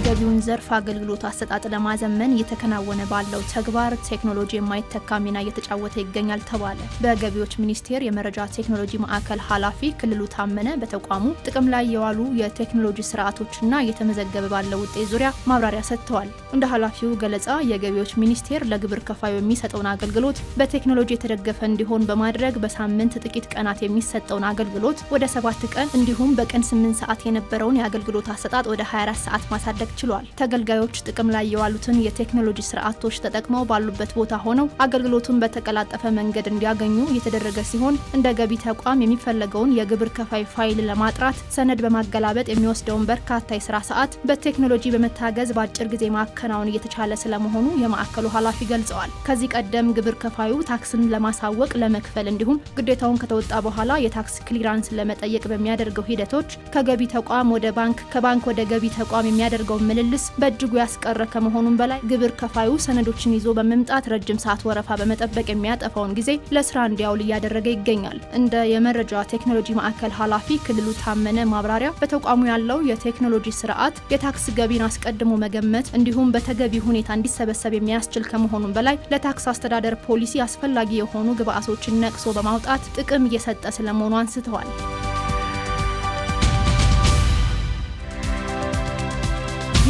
የገቢውን ዘርፍ አገልግሎት አሰጣጥ ለማዘመን እየተከናወነ ባለው ተግባር ቴክኖሎጂ የማይተካ ሚና እየተጫወተ ይገኛል ተባለ። በገቢዎች ሚኒስቴር የመረጃ ቴክኖሎጂ ማዕከል ኃላፊ ክልሉ ታመነ በተቋሙ ጥቅም ላይ የዋሉ የቴክኖሎጂ ስርዓቶችና እየተመዘገበ ባለው ውጤት ዙሪያ ማብራሪያ ሰጥተዋል። እንደ ኃላፊው ገለጻ የገቢዎች ሚኒስቴር ለግብር ከፋዩ የሚሰጠውን አገልግሎት በቴክኖሎጂ የተደገፈ እንዲሆን በማድረግ በሳምንት ጥቂት ቀናት የሚሰጠውን አገልግሎት ወደ 7 ቀን እንዲሁም በቀን 8 ሰዓት የነበረውን የአገልግሎት አሰጣጥ ወደ 24 ሰዓት ማሳደግ ችሏል። ተገልጋዮች ጥቅም ላይ የዋሉትን የቴክኖሎጂ ስርዓቶች ተጠቅመው ባሉበት ቦታ ሆነው አገልግሎቱን በተቀላጠፈ መንገድ እንዲያገኙ እየተደረገ ሲሆን እንደ ገቢ ተቋም የሚፈለገውን የግብር ከፋይ ፋይል ለማጥራት ሰነድ በማገላበጥ የሚወስደውን በርካታ የስራ ሰዓት በቴክኖሎጂ በመታገዝ በአጭር ጊዜ ማከናወን እየተቻለ ስለመሆኑ የማዕከሉ ኃላፊ ገልጸዋል። ከዚህ ቀደም ግብር ከፋዩ ታክስን ለማሳወቅ ለመክፈል እንዲሁም ግዴታውን ከተወጣ በኋላ የታክስ ክሊራንስ ለመጠየቅ በሚያደርገው ሂደቶች ከገቢ ተቋም ወደ ባንክ ከባንክ ወደ ገቢ ተቋም የሚያደርገው ምልልስ በእጅጉ ያስቀረ ከመሆኑም በላይ ግብር ከፋዩ ሰነዶችን ይዞ በመምጣት ረጅም ሰዓት ወረፋ በመጠበቅ የሚያጠፋውን ጊዜ ለስራ እንዲያውል እያደረገ ይገኛል። እንደ የመረጃ ቴክኖሎጂ ማዕከል ኃላፊ ክልሉ ታመነ ማብራሪያ በተቋሙ ያለው የቴክኖሎጂ ስርዓት የታክስ ገቢን አስቀድሞ መገመት እንዲሁም በተገቢ ሁኔታ እንዲሰበሰብ የሚያስችል ከመሆኑም በላይ ለታክስ አስተዳደር ፖሊሲ አስፈላጊ የሆኑ ግብአቶችን ነቅሶ በማውጣት ጥቅም እየሰጠ ስለመሆኑ አንስተዋል።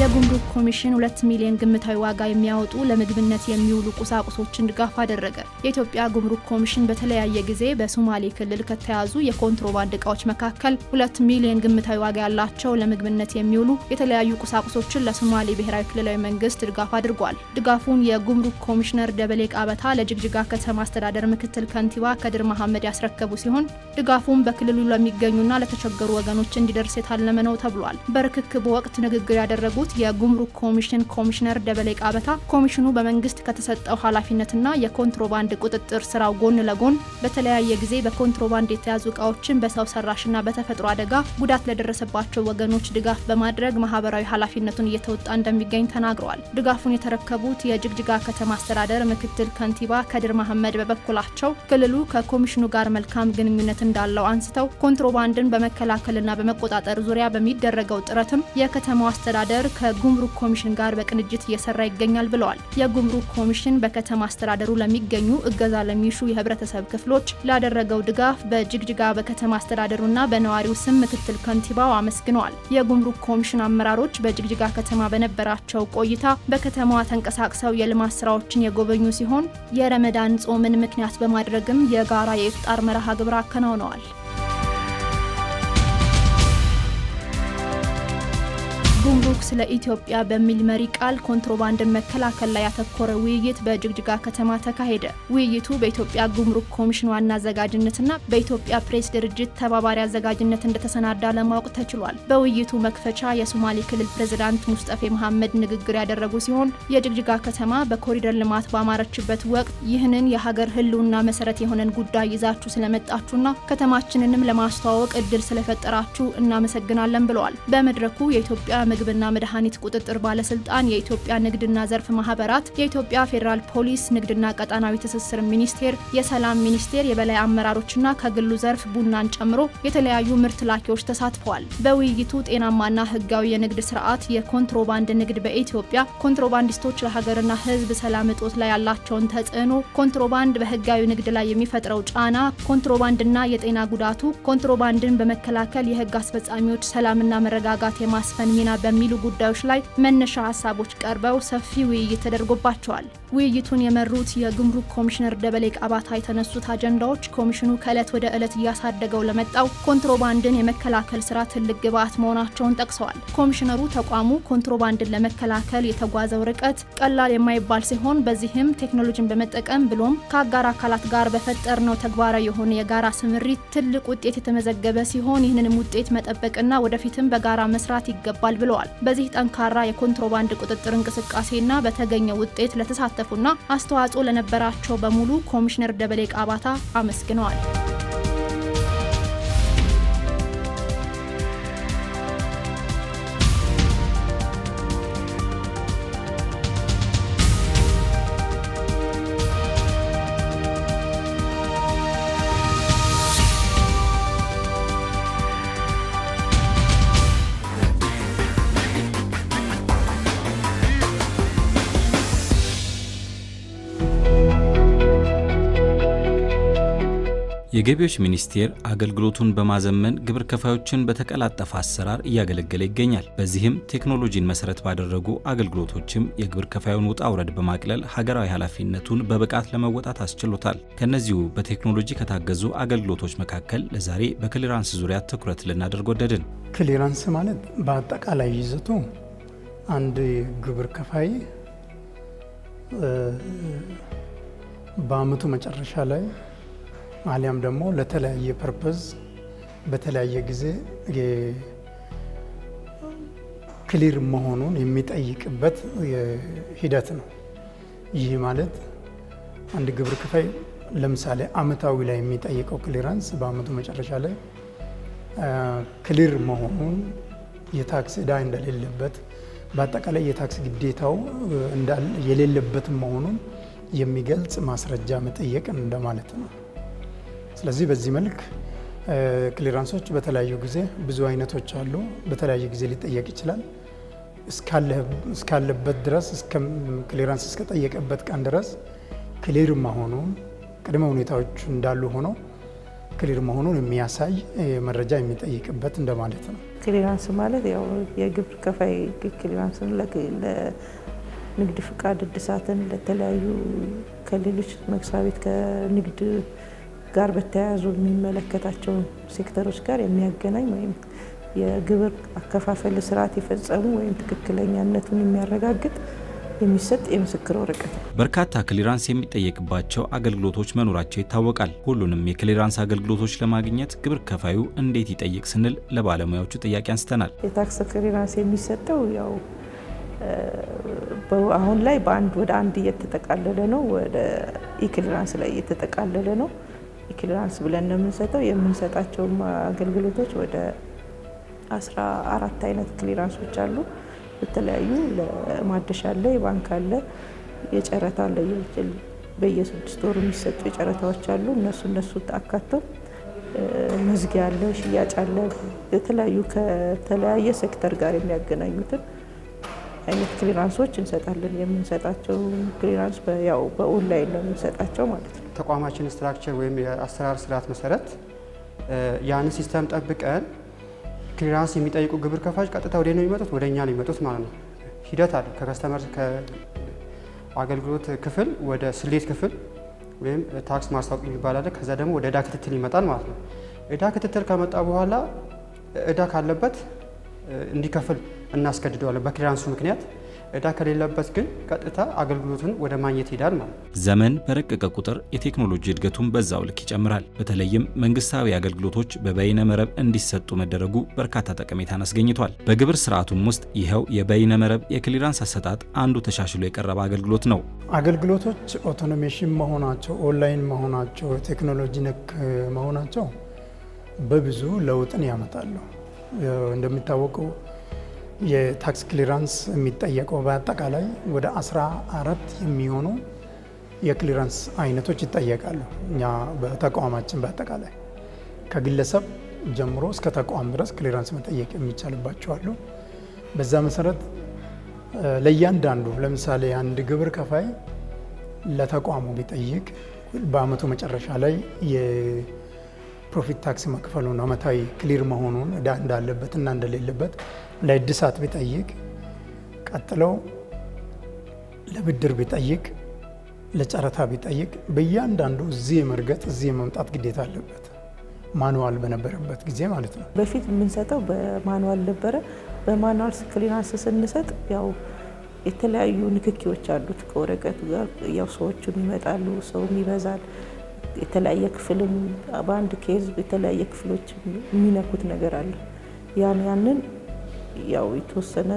የጉምሩክ ኮሚሽን 2 ሚሊዮን ግምታዊ ዋጋ የሚያወጡ ለምግብነት የሚውሉ ቁሳቁሶችን ድጋፍ አደረገ። የኢትዮጵያ ጉምሩክ ኮሚሽን በተለያየ ጊዜ በሶማሌ ክልል ከተያዙ የኮንትሮባንድ እቃዎች መካከል 2 ሚሊዮን ግምታዊ ዋጋ ያላቸው ለምግብነት የሚውሉ የተለያዩ ቁሳቁሶችን ለሶማሌ ብሔራዊ ክልላዊ መንግስት ድጋፍ አድርጓል። ድጋፉን የጉምሩክ ኮሚሽነር ደበሌ ቃበታ ለጅግጅጋ ከተማ አስተዳደር ምክትል ከንቲባ ከድር መሐመድ ያስረከቡ ሲሆን ድጋፉን በክልሉ ለሚገኙና ለተቸገሩ ወገኖች እንዲደርስ የታለመ ነው ተብሏል። በርክክቡ ወቅት ንግግር ያደረጉት የጉምሩክ ኮሚሽን ኮሚሽነር ደበሌ ቃበታ ኮሚሽኑ በመንግስት ከተሰጠው ኃላፊነትና የኮንትሮባንድ ቁጥጥር ስራው ጎን ለጎን በተለያየ ጊዜ በኮንትሮባንድ የተያዙ እቃዎችን በሰው ሰራሽና በተፈጥሮ አደጋ ጉዳት ለደረሰባቸው ወገኖች ድጋፍ በማድረግ ማህበራዊ ኃላፊነቱን እየተወጣ እንደሚገኝ ተናግረዋል። ድጋፉን የተረከቡት የጅግጅጋ ከተማ አስተዳደር ምክትል ከንቲባ ከድር መሐመድ በበኩላቸው ክልሉ ከኮሚሽኑ ጋር መልካም ግንኙነት እንዳለው አንስተው ኮንትሮባንድን በመከላከልና በመቆጣጠር ዙሪያ በሚደረገው ጥረትም የከተማው አስተዳደር ከጉምሩክ ኮሚሽን ጋር በቅንጅት እየሰራ ይገኛል ብለዋል። የጉምሩክ ኮሚሽን በከተማ አስተዳደሩ ለሚገኙ እገዛ ለሚሹ የህብረተሰብ ክፍሎች ላደረገው ድጋፍ በጅግጅጋ በከተማ አስተዳደሩና በነዋሪው ስም ምክትል ከንቲባው አመስግነዋል። የጉምሩክ ኮሚሽን አመራሮች በጅግጅጋ ከተማ በነበራቸው ቆይታ በከተማዋ ተንቀሳቅሰው የልማት ስራዎችን የጎበኙ ሲሆን የረመዳን ጾምን ምክንያት በማድረግም የጋራ የኢፍጣር መርሃ ግብር አከናውነዋል። ጉምሩክ ስለ ኢትዮጵያ በሚል መሪ ቃል ኮንትሮባንድን መከላከል ላይ ያተኮረ ውይይት በጅግጅጋ ከተማ ተካሄደ። ውይይቱ በኢትዮጵያ ጉምሩክ ኮሚሽን ዋና አዘጋጅነትና በኢትዮጵያ ፕሬስ ድርጅት ተባባሪ አዘጋጅነት እንደተሰናዳ ለማወቅ ተችሏል። በውይይቱ መክፈቻ የሶማሌ ክልል ፕሬዝዳንት ሙስጠፌ መሐመድ ንግግር ያደረጉ ሲሆን የጅግጅጋ ከተማ በኮሪደር ልማት ባማረችበት ወቅት ይህንን የሀገር ህልውና መሰረት የሆነን ጉዳይ ይዛችሁ ስለመጣችሁና ከተማችንንም ለማስተዋወቅ እድል ስለፈጠራችሁ እናመሰግናለን ብለዋል። በመድረኩ የኢትዮጵያ ምግብና መድኃኒት ቁጥጥር ባለስልጣን፣ የኢትዮጵያ ንግድና ዘርፍ ማህበራት፣ የኢትዮጵያ ፌዴራል ፖሊስ፣ ንግድና ቀጣናዊ ትስስር ሚኒስቴር፣ የሰላም ሚኒስቴር የበላይ አመራሮችና ከግሉ ዘርፍ ቡናን ጨምሮ የተለያዩ ምርት ላኪዎች ተሳትፈዋል። በውይይቱ ጤናማና ህጋዊ የንግድ ስርዓት፣ የኮንትሮባንድ ንግድ በኢትዮጵያ ኮንትሮባንዲስቶች ለሀገርና ህዝብ ሰላም እጦት ላይ ያላቸውን ተጽዕኖ፣ ኮንትሮባንድ በህጋዊ ንግድ ላይ የሚፈጥረው ጫና፣ ኮንትሮባንድና የጤና ጉዳቱ፣ ኮንትሮባንድን በመከላከል የህግ አስፈጻሚዎች ሰላምና መረጋጋት የማስፈን ሚና በሚሉ ጉዳዮች ላይ መነሻ ሀሳቦች ቀርበው ሰፊ ውይይት ተደርጎባቸዋል። ውይይቱን የመሩት የጉምሩክ ኮሚሽነር ደበሌ ቃበታ የተነሱት አጀንዳዎች ኮሚሽኑ ከዕለት ወደ ዕለት እያሳደገው ለመጣው ኮንትሮባንድን የመከላከል ስራ ትልቅ ግብዓት መሆናቸውን ጠቅሰዋል። ኮሚሽነሩ ተቋሙ ኮንትሮባንድን ለመከላከል የተጓዘው ርቀት ቀላል የማይባል ሲሆን በዚህም ቴክኖሎጂን በመጠቀም ብሎም ከአጋር አካላት ጋር በፈጠርነው ተግባራዊ የሆነ የጋራ ስምሪት ትልቅ ውጤት የተመዘገበ ሲሆን ይህንንም ውጤት መጠበቅና ወደፊትም በጋራ መስራት ይገባል ብለዋል። በዚህ ጠንካራ የኮንትሮባንድ ቁጥጥር እንቅስቃሴና በተገኘው ውጤት ለተሳተፉና አስተዋጽኦ ለነበራቸው በሙሉ ኮሚሽነር ደበሌ ቃበታ አመስግነዋል። የገቢዎች ሚኒስቴር አገልግሎቱን በማዘመን ግብር ከፋዮችን በተቀላጠፈ አሰራር እያገለገለ ይገኛል። በዚህም ቴክኖሎጂን መሰረት ባደረጉ አገልግሎቶችም የግብር ከፋዩን ውጣ ውረድ በማቅለል ሀገራዊ ኃላፊነቱን በብቃት ለመወጣት አስችሎታል። ከነዚሁ በቴክኖሎጂ ከታገዙ አገልግሎቶች መካከል ለዛሬ በክሊራንስ ዙሪያ ትኩረት ልናደርግ ወደድን። ክሊራንስ ማለት በአጠቃላይ ይዘቱ አንድ ግብር ከፋይ በአመቱ መጨረሻ ላይ አሊያም ደግሞ ለተለያየ ፐርፐዝ በተለያየ ጊዜ ክሊር መሆኑን የሚጠይቅበት ሂደት ነው። ይህ ማለት አንድ ግብር ከፋይ ለምሳሌ አመታዊ ላይ የሚጠይቀው ክሊራንስ በአመቱ መጨረሻ ላይ ክሊር መሆኑን የታክስ ዕዳ እንደሌለበት በአጠቃላይ የታክስ ግዴታው የሌለበት መሆኑን የሚገልጽ ማስረጃ መጠየቅ እንደማለት ነው። ስለዚህ በዚህ መልክ ክሊራንሶች በተለያዩ ጊዜ ብዙ አይነቶች አሉ። በተለያየ ጊዜ ሊጠየቅ ይችላል። እስካለበት ድረስ ክሊራንስ እስከጠየቀበት ቀን ድረስ ክሊር መሆኑን ቅድመ ሁኔታዎች እንዳሉ ሆነው ክሊር መሆኑን የሚያሳይ መረጃ የሚጠይቅበት እንደማለት ነው። ክሊራንስ ማለት ያው የግብር ከፋይ ክሊራንስን ለንግድ ፍቃድ እድሳትን ለተለያዩ ከሌሎች መስሪያ ቤት ከንግድ ጋር በተያያዙ የሚመለከታቸው ሴክተሮች ጋር የሚያገናኝ ወይም የግብር አከፋፈል ስርዓት የፈጸሙ ወይም ትክክለኛነቱን የሚያረጋግጥ የሚሰጥ የምስክር ወረቀት ነው። በርካታ ክሊራንስ የሚጠየቅባቸው አገልግሎቶች መኖራቸው ይታወቃል። ሁሉንም የክሊራንስ አገልግሎቶች ለማግኘት ግብር ከፋዩ እንዴት ይጠይቅ ስንል ለባለሙያዎቹ ጥያቄ አንስተናል። የታክስ ክሊራንስ የሚሰጠው ያው አሁን ላይ ወደ አንድ እየተጠቃለለ ነው። ወደ ኢክሊራንስ ላይ እየተጠቃለለ ነው። ኢክሊራንስ ብለን እንደምንሰጠው የምንሰጣቸው አገልግሎቶች ወደ 14 አይነት ክሊራንሶች አሉ። በተለያዩ ለማደሻ አለ፣ የባንክ አለ፣ የጨረታ አለ፣ በየ6 ወሩ የሚሰጡ የጨረታዎች አሉ። እነሱ አካተው መዝጊያ አለ፣ ሽያጭ አለ። የተለያዩ ከተለያየ ሴክተር ጋር የሚያገናኙትን አይነት ክሊራንሶች እንሰጣለን። የምንሰጣቸው ክሊራንስ ያው በኦንላይን ነው የምንሰጣቸው ማለት ነው። ተቋማችን ስትራክቸር ወይም የአሰራር ስርዓት መሰረት ያንን ሲስተም ጠብቀን ክሊራንስ የሚጠይቁ ግብር ከፋዮች ቀጥታ ወደ ነው የሚመጡት፣ ወደ እኛ ነው የሚመጡት ማለት ነው። ሂደት አለ። ከከስተመር ከአገልግሎት ክፍል ወደ ስሌት ክፍል ወይም ታክስ ማስታወቅ የሚባል አለ። ከዛ ደግሞ ወደ ዕዳ ክትትል ይመጣል ማለት ነው። ዕዳ ክትትል ከመጣ በኋላ ዕዳ ካለበት እንዲከፍል እናስገድደዋለን በክሊራንሱ ምክንያት። ዕዳ ከሌለበት ግን ቀጥታ አገልግሎቱን ወደ ማግኘት ይሄዳል ማለት ነው። ዘመን በረቀቀ ቁጥር የቴክኖሎጂ እድገቱን በዛው ልክ ይጨምራል። በተለይም መንግስታዊ አገልግሎቶች በበይነ መረብ እንዲሰጡ መደረጉ በርካታ ጠቀሜታን አስገኝቷል። በግብር ስርዓቱም ውስጥ ይኸው የበይነ መረብ የክሊራንስ አሰጣጥ አንዱ ተሻሽሎ የቀረበ አገልግሎት ነው። አገልግሎቶች ኦቶኖሜሽን መሆናቸው፣ ኦንላይን መሆናቸው፣ ቴክኖሎጂ ነክ መሆናቸው በብዙ ለውጥን ያመጣሉ። እንደሚታወቀው የታክስ ክሊራንስ የሚጠየቀው በአጠቃላይ ወደ 14 የሚሆኑ የክሊራንስ አይነቶች ይጠየቃሉ። እኛ በተቋማችን በአጠቃላይ ከግለሰብ ጀምሮ እስከ ተቋም ድረስ ክሊራንስ መጠየቅ የሚቻልባቸው አሉ። በዛ መሰረት ለእያንዳንዱ ለምሳሌ አንድ ግብር ከፋይ ለተቋሙ ቢጠይቅ በአመቱ መጨረሻ ላይ የፕሮፊት ታክስ መክፈሉን አመታዊ ክሊር መሆኑን ዕዳ እንዳለበትና እንደሌለበት ለእድሳት ቢጠይቅ፣ ቀጥለው ለብድር ቢጠይቅ፣ ለጨረታ ቢጠይቅ በእያንዳንዱ እዚህ የመርገጥ እዚህ የመምጣት ግዴታ አለበት። ማኑዋል በነበረበት ጊዜ ማለት ነው። በፊት የምንሰጠው በማኑዋል ነበረ። በማኑዋል ክሊራንስ ስንሰጥ ያው የተለያዩ ንክኪዎች አሉት ከወረቀቱ ጋር። ያው ሰዎቹም ይመጣሉ፣ ሰውም ይበዛል። የተለያየ ክፍልም በአንድ ኬዝ የተለያየ ክፍሎች የሚነኩት ነገር አለ። ያንን ያው የተወሰነ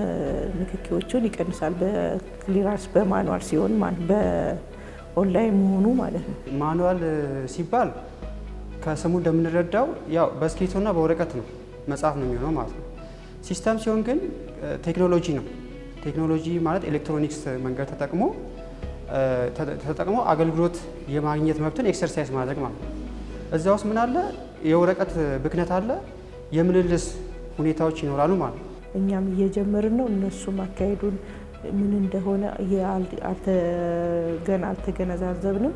ንክኪዎቹን ይቀንሳል። በክሊራንስ በማኑዋል ሲሆን በኦንላይን መሆኑ ማለት ነው። ማኑዋል ሲባል ከስሙ እንደምንረዳው ያው በስክሪፕቶና በወረቀት ነው መጻፍ ነው የሚሆነው ማለት ነው። ሲስተም ሲሆን ግን ቴክኖሎጂ ነው። ቴክኖሎጂ ማለት ኤሌክትሮኒክስ መንገድ ተጠቅሞ አገልግሎት የማግኘት መብትን ኤክሰርሳይዝ ማድረግ ማለት ነው። እዛ ውስጥ ምን አለ? የወረቀት ብክነት አለ፣ የምልልስ ሁኔታዎች ይኖራሉ ማለት ነው። እኛም እየጀመርን ነው። እነሱም አካሄዱን ምን እንደሆነ ገና አልተገነዛዘብንም።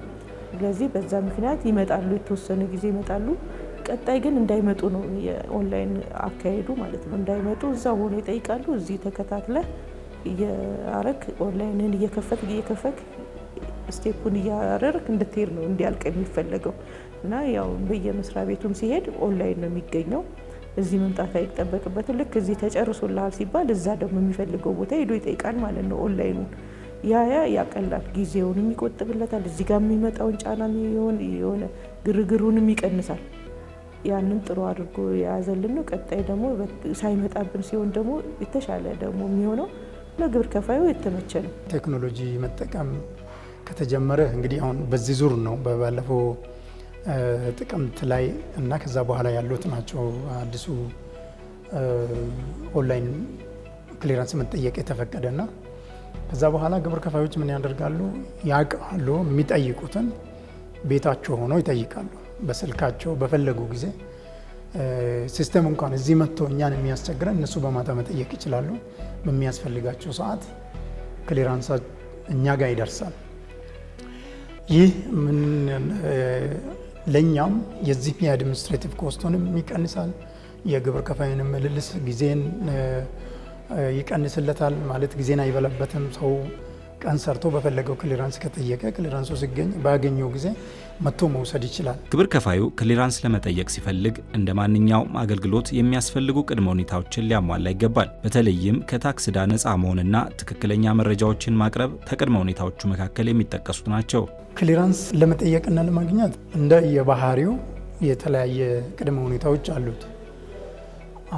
ስለዚህ በዛ ምክንያት ይመጣሉ፣ የተወሰነ ጊዜ ይመጣሉ። ቀጣይ ግን እንዳይመጡ ነው የኦንላይን አካሄዱ ማለት ነው። እንዳይመጡ እዛ ሆኖ ይጠይቃሉ። እዚህ ተከታትለ እያረክ ኦንላይንን እየከፈክ ስቴፑን እያረርክ እንድትሄድ ነው እንዲያልቅ የሚፈለገው እና ያው በየመስሪያ ቤቱም ሲሄድ ኦንላይን ነው የሚገኘው። እዚህ መምጣት አይጠበቅበትም። ልክ እዚህ ተጨርሶልሃል ሲባል እዛ ደግሞ የሚፈልገው ቦታ ሄዶ ይጠይቃል ማለት ነው። ኦንላይኑን ያቀላል፣ ጊዜውንም ይቆጥብለታል። እዚህ ጋር የሚመጣውን ጫና የሆነ ግርግሩንም ይቀንሳል። ያንን ጥሩ አድርጎ የያዘልን ነው። ቀጣይ ደግሞ ሳይመጣብን ሲሆን ደግሞ የተሻለ ደግሞ የሚሆነው ለግብር ከፋዩ የተመቸ ነው። ቴክኖሎጂ መጠቀም ከተጀመረ እንግዲህ አሁን በዚህ ዙር ነው ባለፈው ጥቅምት ላይ እና ከዛ በኋላ ያሉት ናቸው አዲሱ ኦንላይን ክሊራንስ መጠየቅ የተፈቀደና ከዛ በኋላ ግብር ከፋዮች ምን ያደርጋሉ? ያውቃሉ፣ የሚጠይቁትን ቤታቸው ሆነው ይጠይቃሉ። በስልካቸው በፈለጉ ጊዜ ሲስተም እንኳን እዚህ መጥቶ እኛን የሚያስቸግረን እነሱ በማታ መጠየቅ ይችላሉ። በሚያስፈልጋቸው ሰዓት ክሊራንስ እኛ ጋር ይደርሳል። ይህ ምን ለኛም የዚህ የአድሚኒስትሬቲቭ ኮስቱንም ይቀንሳል፣ የግብር ከፋይንም ምልልስ ጊዜን ይቀንስለታል። ማለት ጊዜን አይበላበትም። ሰው ቀን ሰርቶ በፈለገው ክሊራንስ ከጠየቀ ክሊራንሱ ሲገኝ ባገኘው ጊዜ መጥቶ መውሰድ ይችላል። ግብር ከፋዩ ክሊራንስ ለመጠየቅ ሲፈልግ እንደ ማንኛውም አገልግሎት የሚያስፈልጉ ቅድመ ሁኔታዎችን ሊያሟላ ይገባል። በተለይም ከታክስ ዕዳ ነፃ መሆንና ትክክለኛ መረጃዎችን ማቅረብ ከቅድመ ሁኔታዎቹ መካከል የሚጠቀሱት ናቸው። ክሊራንስ ለመጠየቅና ለማግኘት እንደ የባህሪው የተለያየ ቅድመ ሁኔታዎች አሉት።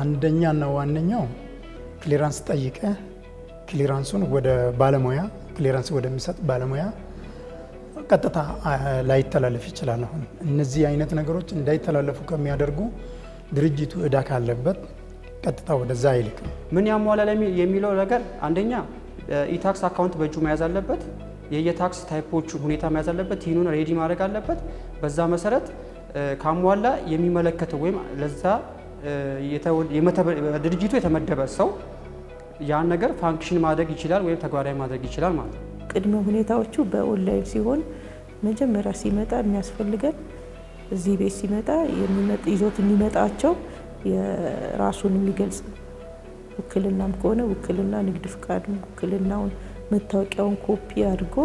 አንደኛና ዋነኛው ክሊራንስ ጠይቀ ክሊራንሱን ወደ ባለሙያ ክሊራንስ ወደሚሰጥ ባለሙያ ቀጥታ ላይተላለፍ ይችላል። አሁን እነዚህ አይነት ነገሮች እንዳይተላለፉ ከሚያደርጉ ድርጅቱ ዕዳ ካለበት ቀጥታ ወደዛ አይልክም። ምን ያሟላል የሚለው ነገር አንደኛ ኢታክስ አካውንት በእጁ መያዝ አለበት። የየታክስ ታይፖቹ ሁኔታ መያዝ አለበት። ይህንን ሬዲ ማድረግ አለበት። በዛ መሰረት ካሟላ የሚመለከተው ወይም ለዛ ድርጅቱ የተመደበ ሰው ያን ነገር ፋንክሽን ማድረግ ይችላል ወይም ተግባራዊ ማድረግ ይችላል ማለት ነው። ቅድመ ሁኔታዎቹ በኦንላይን ሲሆን መጀመሪያ ሲመጣ የሚያስፈልገን እዚህ ቤት ሲመጣ ይዞት የሚመጣቸው የራሱን የሚገልጽ ውክልናም ከሆነ ውክልና፣ ንግድ ፍቃድ ውክልናውን፣ መታወቂያውን ኮፒ አድርጎ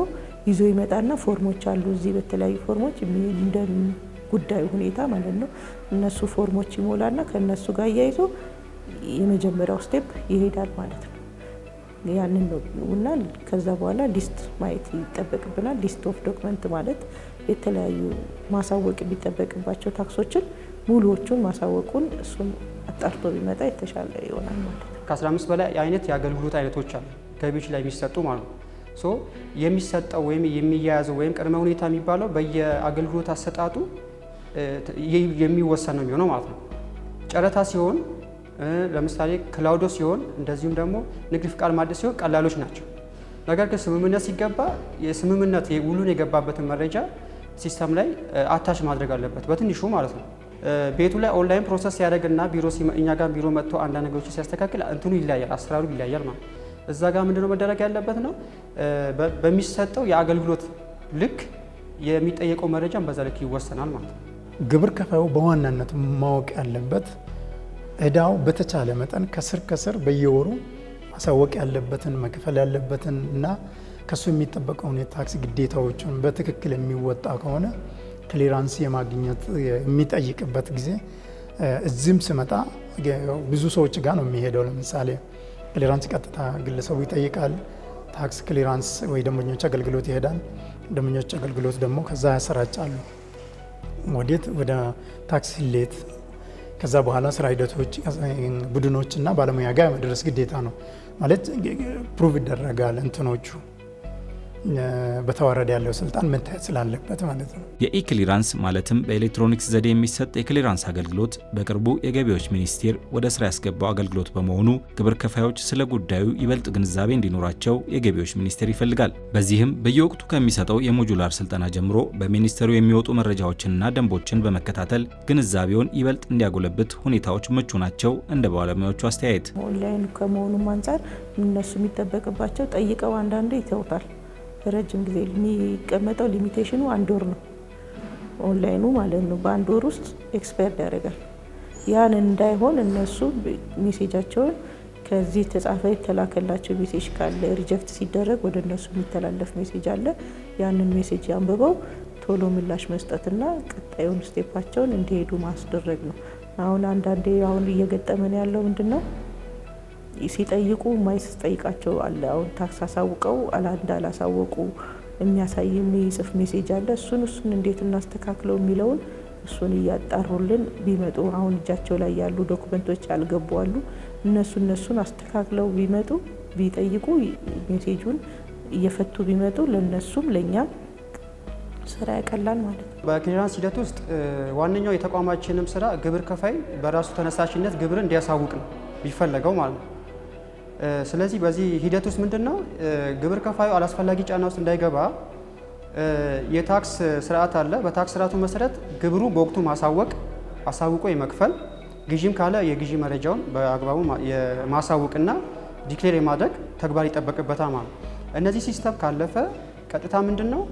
ይዞ ይመጣና ፎርሞች አሉ። እዚህ በተለያዩ ፎርሞች እንደ ጉዳዩ ሁኔታ ማለት ነው። እነሱ ፎርሞች ይሞላና ከነሱ ጋር እያይዞ የመጀመሪያው ስቴፕ ይሄዳል ማለት ነው። ያንን ነው እና ከዛ በኋላ ሊስት ማየት ይጠበቅብናል። ሊስት ኦፍ ዶክመንት ማለት የተለያዩ ማሳወቅ የሚጠበቅባቸው ታክሶችን ሙሉዎቹን ማሳወቁን እሱን አጣርቶ ቢመጣ የተሻለ ይሆናል ማለት ነው። ከ15 በላይ አይነት የአገልግሎት አይነቶች አሉ ገቢዎች ላይ የሚሰጡ ማለት ነው። ሶ የሚሰጠው ወይም የሚያያዘው ወይም ቅድመ ሁኔታ የሚባለው በየአገልግሎት አሰጣጡ የሚወሰን ነው የሚሆነው ማለት ነው። ጨረታ ሲሆን ለምሳሌ ክላውዶ ሲሆን እንደዚሁም ደግሞ ንግድ ፍቃድ ማደስ ሲሆን ቀላሎች ናቸው። ነገር ግን ስምምነት ሲገባ የስምምነት ውሉን የገባበትን መረጃ ሲስተም ላይ አታች ማድረግ አለበት በትንሹ ማለት ነው። ቤቱ ላይ ኦንላይን ፕሮሰስ ሲያደርግና እኛ ጋር ቢሮ መጥቶ አንዳንድ ነገሮችን ሲያስተካክል እንትኑ ይለያያል፣ አሰራሩ ይለያያል ማለት ነው። እዛ ጋር ምንድነው መደረግ ያለበት ነው በሚሰጠው የአገልግሎት ልክ የሚጠየቀው መረጃም በዛ ልክ ይወሰናል ማለት ነው። ግብር ከፋዩ በዋናነት ማወቅ ያለበት ዕዳው በተቻለ መጠን ከስር በየወሩ ማሳወቅ ያለበትን መክፈል ያለበትን እና ከሱ የሚጠበቀውን የታክስ ግዴታዎችን በትክክል የሚወጣ ከሆነ ክሊራንስ የማግኘት የሚጠይቅበት ጊዜ እዚህም ስመጣ ብዙ ሰዎች ጋር ነው የሚሄደው። ለምሳሌ ክሊራንስ ቀጥታ ግለሰቡ ይጠይቃል። ታክስ ክሊራንስ ወይ ደንበኞች አገልግሎት ይሄዳል። ደንበኞች አገልግሎት ደግሞ ከዛ ያሰራጫሉ ወዴት ወደ ታክስ ስሌት። ከዛ በኋላ ስራ ሂደቶች ቡድኖች እና ባለሙያ ጋር መድረስ ግዴታ ነው ማለት ፕሩቭ ይደረጋል እንትኖቹ በተዋረደ ያለው ስልጣን መታየት ስላለበት ማለት ነው። የኢክሊራንስ ማለትም በኤሌክትሮኒክስ ዘዴ የሚሰጥ የክሊራንስ አገልግሎት በቅርቡ የገቢዎች ሚኒስቴር ወደ ስራ ያስገባው አገልግሎት በመሆኑ ግብር ከፋዮች ስለ ጉዳዩ ይበልጥ ግንዛቤ እንዲኖራቸው የገቢዎች ሚኒስቴር ይፈልጋል። በዚህም በየወቅቱ ከሚሰጠው የሞጁላር ስልጠና ጀምሮ በሚኒስቴሩ የሚወጡ መረጃዎችንና ደንቦችን በመከታተል ግንዛቤውን ይበልጥ እንዲያጎለብት ሁኔታዎች ምቹ ናቸው እንደ ባለሙያዎቹ አስተያየት። ኦንላይን ከመሆኑም አንጻር እነሱ የሚጠበቅባቸው ጠይቀው አንዳንዴ ይተውታል። ረጅም ጊዜ የሚቀመጠው ሊሚቴሽኑ 1 ወር ነው። ኦንላይኑ ማለት ነው በአንድ ወር ውስጥ ኤክስፓየርድ ያደርጋል። ያን እንዳይሆን እነሱ ሜሴጃቸውን ከዚህ የተጻፈ የተላከላቸው ሜሴጅ ካለ ሪጀክት ሲደረግ ወደ እነሱ የሚተላለፍ ሜሴጅ አለ። ያንን ሜሴጅ አንብበው ቶሎ ምላሽ መስጠትና ቀጣዩን ስቴፓቸውን እንዲሄዱ ማስደረግ ነው። አሁን አንዳንዴ አሁን እየገጠመን ያለው ምንድነው ሲጠይቁ ማይስጠይቃቸው አለ። አሁን ታክስ አሳውቀው እንዳላሳወቁ የሚያሳይ የሚጽፍ ሜሴጅ አለ። እሱን እንዴት እናስተካክለው የሚለውን እሱን እያጣሩልን ቢመጡ አሁን እጃቸው ላይ ያሉ ዶክመንቶች ያልገቡ አሉ። እነሱን አስተካክለው ቢመጡ ቢጠይቁ ሜሴጁን እየፈቱ ቢመጡ ለነሱም ለኛ ስራ ያቀላል ማለት ነው። በክሊራንስ ሂደት ውስጥ ዋነኛው የተቋማችንም ስራ ግብር ከፋይ በራሱ ተነሳሽነት ግብር እንዲያሳውቅ ነው ቢፈለገው ማለት ነው። ስለዚህ በዚህ ሂደት ውስጥ ምንድነው ግብር ከፋዩ አላስፈላጊ ጫና ውስጥ እንዳይገባ የታክስ ስርዓት አለ። በታክስ ስርዓቱ መሰረት ግብሩ በወቅቱ አሳውቆ የመክፈል ግዢም ካለ የግዢ መረጃውን በአግባቡ የማሳወቅና ዲክሌር የማድረግ ተግባር ይጠበቅበታል ማለት ነው። እነዚህ ሲስተም ካለፈ ቀጥታ ምንድነው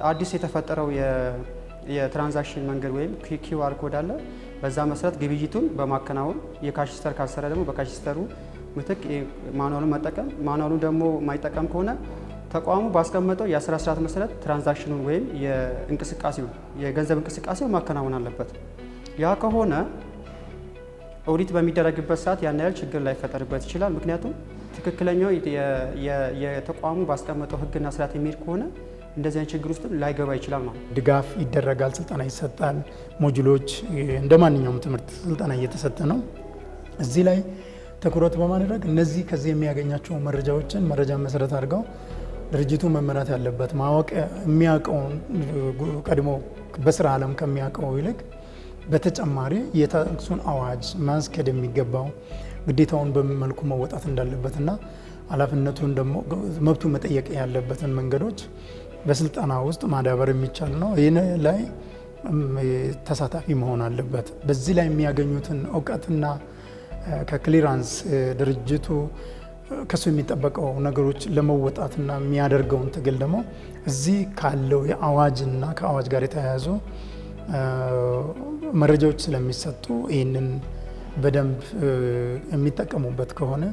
አዲስ የተፈጠረው የትራንዛክሽን መንገድ ወይም QR ኮድ አለ። በዛ መሰረት ግብይቱን በማከናወን የካሽ ሲስተር ካሰረ ደግሞ በካሽ ሲስተሩ ምትክ ማኑዋሉን መጠቀም፣ ማኑዋሉን ደግሞ የማይጠቀም ከሆነ ተቋሙ ባስቀመጠው የአሰራር ስርዓት መሰረት ትራንዛክሽኑን ወይም የገንዘብ እንቅስቃሴው ማከናወን አለበት። ያ ከሆነ ኦዲት በሚደረግበት ሰዓት ያን ያህል ችግር ላይፈጠርበት ይችላል። ምክንያቱም ትክክለኛው የተቋሙ ባስቀመጠው ሕግና ስርዓት የሚሄድ ከሆነ እንደዚህ አይነት ችግር ውስጥ ላይገባ ይችላል ማለት ነው። ድጋፍ ይደረጋል፣ ስልጠና ይሰጣል። ሞጁሎች እንደ ማንኛውም ትምህርት ስልጠና እየተሰጠ ነው። እዚህ ላይ ትኩረት በማድረግ እነዚህ ከዚህ የሚያገኛቸው መረጃ መሰረት አድርገው ድርጅቱ መመራት ያለበት ማወቅ የሚያውቀውን ቀድሞ በስራ ዓለም ከሚያውቀው ይልቅ በተጨማሪ የታክሱን አዋጅ ማስከድ የሚገባው ግዴታውን በምን መልኩ መወጣት እንዳለበትና ኃላፊነቱን ደግሞ መብቱ መጠየቅ ያለበትን መንገዶች በስልጠና ውስጥ ማዳበር የሚቻል ነው። ይህን ላይ ተሳታፊ መሆን አለበት። በዚህ ላይ የሚያገኙትን እውቀትና ከክሊራንስ ድርጅቱ ከሱ የሚጠበቀው ነገሮች ለመወጣትና የሚያደርገውን ትግል ደግሞ እዚህ ካለው የአዋጅና ከአዋጅ ጋር የተያያዙ መረጃዎች ስለሚሰጡ ይህንን በደንብ የሚጠቀሙበት ከሆነ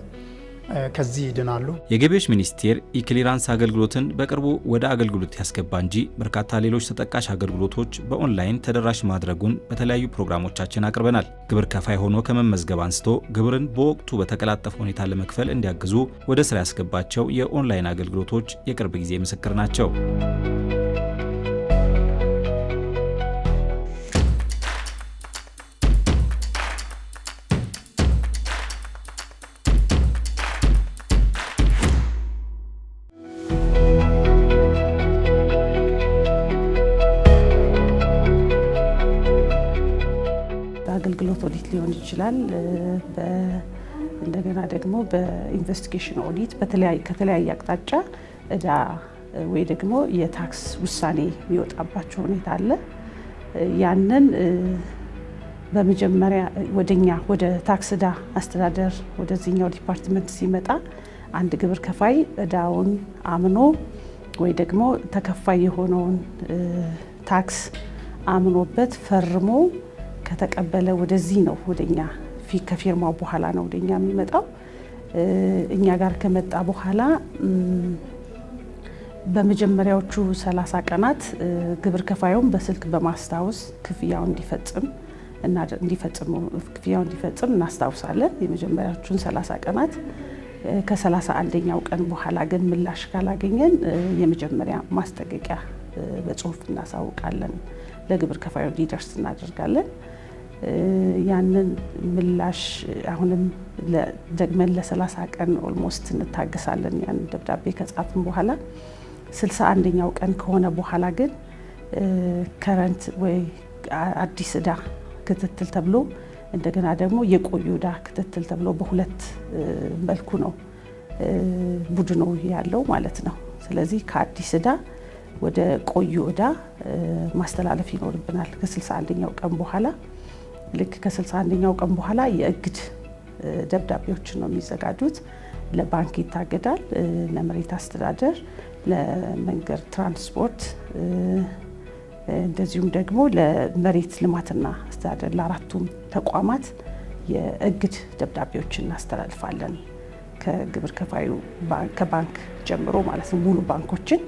ከዚህ ይድናሉ። የገቢዎች ሚኒስቴር ኢክሊራንስ አገልግሎትን በቅርቡ ወደ አገልግሎት ያስገባ እንጂ በርካታ ሌሎች ተጠቃሽ አገልግሎቶች በኦንላይን ተደራሽ ማድረጉን በተለያዩ ፕሮግራሞቻችን አቅርበናል። ግብር ከፋይ ሆኖ ከመመዝገብ አንስቶ ግብርን በወቅቱ በተቀላጠፈ ሁኔታ ለመክፈል እንዲያግዙ ወደ ስራ ያስገባቸው የኦንላይን አገልግሎቶች የቅርብ ጊዜ ምስክር ናቸው። አገልግሎት ኦዲት ሊሆን ይችላል። እንደገና ደግሞ በኢንቨስቲጌሽን ኦዲት ከተለያየ አቅጣጫ እዳ ወይ ደግሞ የታክስ ውሳኔ የሚወጣባቸው ሁኔታ አለ። ያንን በመጀመሪያ ወደ ታክስ እዳ አስተዳደር ወደዚህኛው ዲፓርትመንት ሲመጣ አንድ ግብር ከፋይ እዳውን አምኖ ወይ ደግሞ ተከፋይ የሆነውን ታክስ አምኖበት ፈርሞ ከተቀበለ ወደዚህ ነው ወደኛ ከፊርማው በኋላ ነው ወደኛ የሚመጣው። እኛ ጋር ከመጣ በኋላ በመጀመሪያዎቹ 30 ቀናት ግብር ከፋዩን በስልክ በማስታወስ ክፍያውን እንዲፈጽም እናስታውሳለን። የመጀመሪያዎቹን 30 ቀናት ከ31ኛው ቀን በኋላ ግን ምላሽ ካላገኘን የመጀመሪያ ማስጠንቀቂያ በጽሁፍ እናሳውቃለን፣ ለግብር ከፋዩ እንዲደርስ እናደርጋለን። ያንን ምላሽ አሁንም ደግመን ለ30 ቀን ኦልሞስት እንታገሳለን። ያንን ደብዳቤ ከጻፍን በኋላ 61ኛው ቀን ከሆነ በኋላ ግን ከረንት ወይ አዲስ እዳ ክትትል ተብሎ እንደገና ደግሞ የቆዩ እዳ ክትትል ተብሎ በሁለት መልኩ ነው ቡድኑ ያለው ማለት ነው። ስለዚህ ከአዲስ እዳ ወደ ቆዩ እዳ ማስተላለፍ ይኖርብናል ከ61ኛው ቀን በኋላ። ልክ ከ61ኛው ቀን በኋላ የእግድ ደብዳቤዎችን ነው የሚዘጋጁት። ለባንክ ይታገዳል፣ ለመሬት አስተዳደር፣ ለመንገድ ትራንስፖርት እንደዚሁም ደግሞ ለመሬት ልማትና አስተዳደር ለአራቱም ተቋማት የእግድ ደብዳቤዎችን እናስተላልፋለን። ከግብር ከፋዩ ከባንክ ጀምሮ ማለት ነው ሙሉ ባንኮችን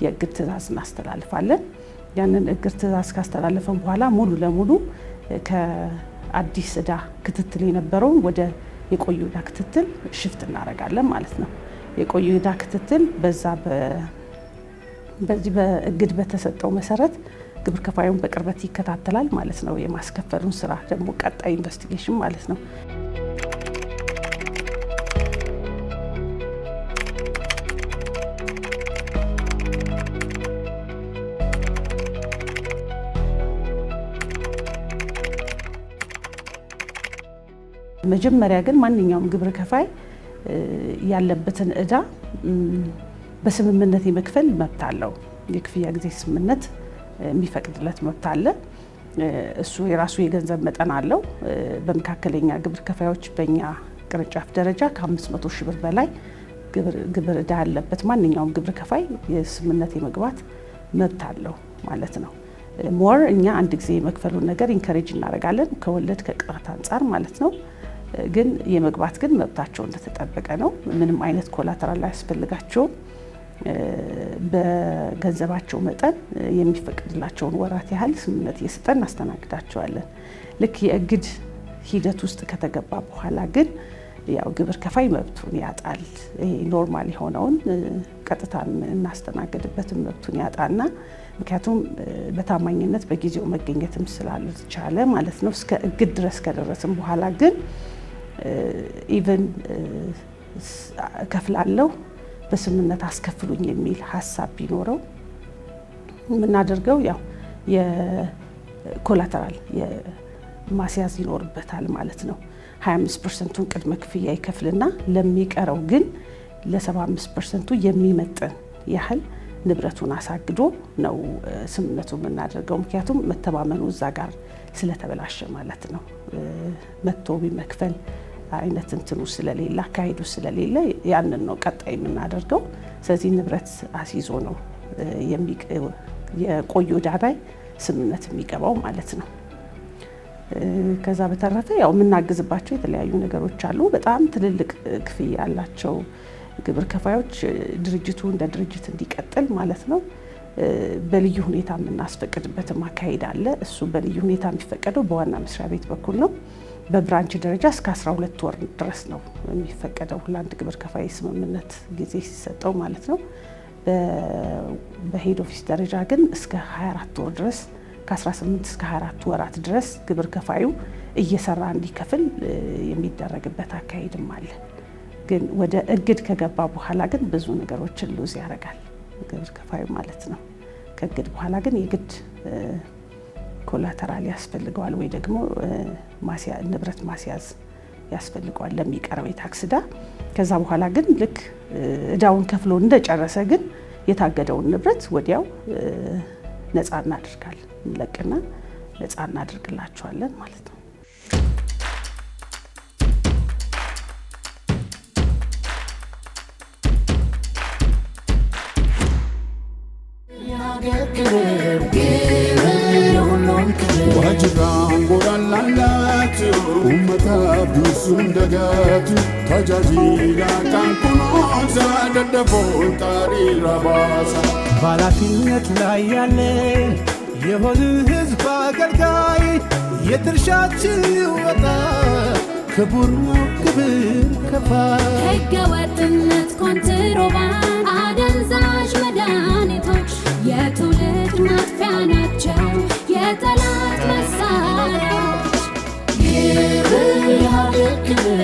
የእግድ ትዕዛዝ እናስተላልፋለን። ያንን እግድ ትዕዛዝ ካስተላለፈን በኋላ ሙሉ ለሙሉ ከአዲስ ዕዳ ክትትል የነበረውን ወደ የቆዩ ዕዳ ክትትል ሽፍት እናደርጋለን ማለት ነው። የቆዩ ዕዳ ክትትል በዚህ በእግድ በተሰጠው መሰረት ግብር ከፋዩን በቅርበት ይከታተላል ማለት ነው። የማስከፈሉን ስራ ደግሞ ቀጣይ ኢንቨስቲጌሽን ማለት ነው። መጀመሪያ ግን ማንኛውም ግብር ከፋይ ያለበትን ዕዳ በስምምነት የመክፈል መብት አለው። የክፍያ ጊዜ ስምምነት የሚፈቅድለት መብት አለ። እሱ የራሱ የገንዘብ መጠን አለው። በመካከለኛ ግብር ከፋዮች በእኛ ቅርንጫፍ ደረጃ ከ500 ሺህ ብር በላይ ግብር ዕዳ ያለበት ማንኛውም ግብር ከፋይ የስምምነት የመግባት መብት አለው ማለት ነው። ሞር እኛ አንድ ጊዜ የመክፈሉን ነገር ኢንከሬጅ እናደርጋለን ከወለድ ከቅጣት አንጻር ማለት ነው። ግን የመግባት ግን መብታቸው እንደተጠበቀ ነው። ምንም አይነት ኮላተራል አያስፈልጋቸውም። በገንዘባቸው መጠን የሚፈቅድላቸውን ወራት ያህል ስምምነት እየሰጠን እናስተናግዳቸዋለን። ልክ የእግድ ሂደት ውስጥ ከተገባ በኋላ ግን ያው ግብር ከፋይ መብቱን ያጣል። ይሄ ኖርማል የሆነውን ቀጥታ እናስተናግድበትን መብቱን ያጣና ምክንያቱም በታማኝነት በጊዜው መገኘትም ስላልቻለ ማለት ነው። እስከ እግድ ድረስ ከደረስን በኋላ ግን ኢቨን ከፍላለሁ በስምምነት አስከፍሉኝ የሚል ሀሳብ ቢኖረው የምናደርገው ያው የኮላተራል ማስያዝ ይኖርበታል ማለት ነው። 25%ቱን ቅድመ ክፍያ ይከፍልና ለሚቀረው ግን ለ75%ቱ የሚመጥን ያህል ንብረቱን አሳግዶ ነው ስምምነቱ የምናደርገው። ምክንያቱም መተማመኑ እዛ ጋር ስለተበላሸ ማለት ነው። መጥቶ ቢመክፈል አይነት እንትኑ ስለሌለ አካሄዱ ስለሌለ ያንን ነው ቀጣይ የምናደርገው። ስለዚህ ንብረት አስይዞ ነው የቆዩ ዕዳ ላይ ስምምነት የሚገባው ማለት ነው። ከዛ በተረፈ ያው የምናግዝባቸው የተለያዩ ነገሮች አሉ። በጣም ትልልቅ ክፍያ ያላቸው ግብር ከፋዮች ድርጅቱ እንደ ድርጅት እንዲቀጥል ማለት ነው በልዩ ሁኔታ የምናስፈቅድበትም አካሄድ አለ። እሱ በልዩ ሁኔታ የሚፈቀደው በዋና መስሪያ ቤት በኩል ነው። በብራንች ደረጃ እስከ 12 ወር ድረስ ነው የሚፈቀደው ለአንድ ግብር ከፋይ ስምምነት ጊዜ ሲሰጠው ማለት ነው። በሄድ ኦፊስ ደረጃ ግን እስከ 24 ወር ድረስ ከ18 እስከ 24 ወራት ድረስ ግብር ከፋዩ እየሰራ እንዲከፍል የሚደረግበት አካሄድም አለ። ግን ወደ እግድ ከገባ በኋላ ግን ብዙ ነገሮችን ሉዝ ያደርጋል ግብር ከፋዩ ማለት ነው። ከእግድ በኋላ ግን የግድ ኮላተራል ያስፈልገዋል ወይ ደግሞ ንብረት ማስያዝ ያስፈልገዋል ለሚቀረው የታክስ ዕዳ። ከዛ በኋላ ግን ልክ ዕዳውን ከፍሎ እንደጨረሰ ግን የታገደውን ንብረት ወዲያው ነፃ እናደርጋለን፣ እንለቅና ነፃ እናደርግላቸዋለን ማለት ነው። Wajiban goralalatu ummata bisun dagatu tajajila kan kunoza dadafon tarira basa ኃላፊነት ላይ ያለን የሆነ ህዝብ አገልጋይ የድርሻችን ይወጣ ክቡር ነው ግብር ከፋይ። ህገወጥነት፣ ኮንትሮባንድ፣ አደንዛዥ መድኃኒቶች የትውልድ ማጥፊያ ናቸው፣ የጠላት መሳሪያዎች። ግብር የሀገር ክብር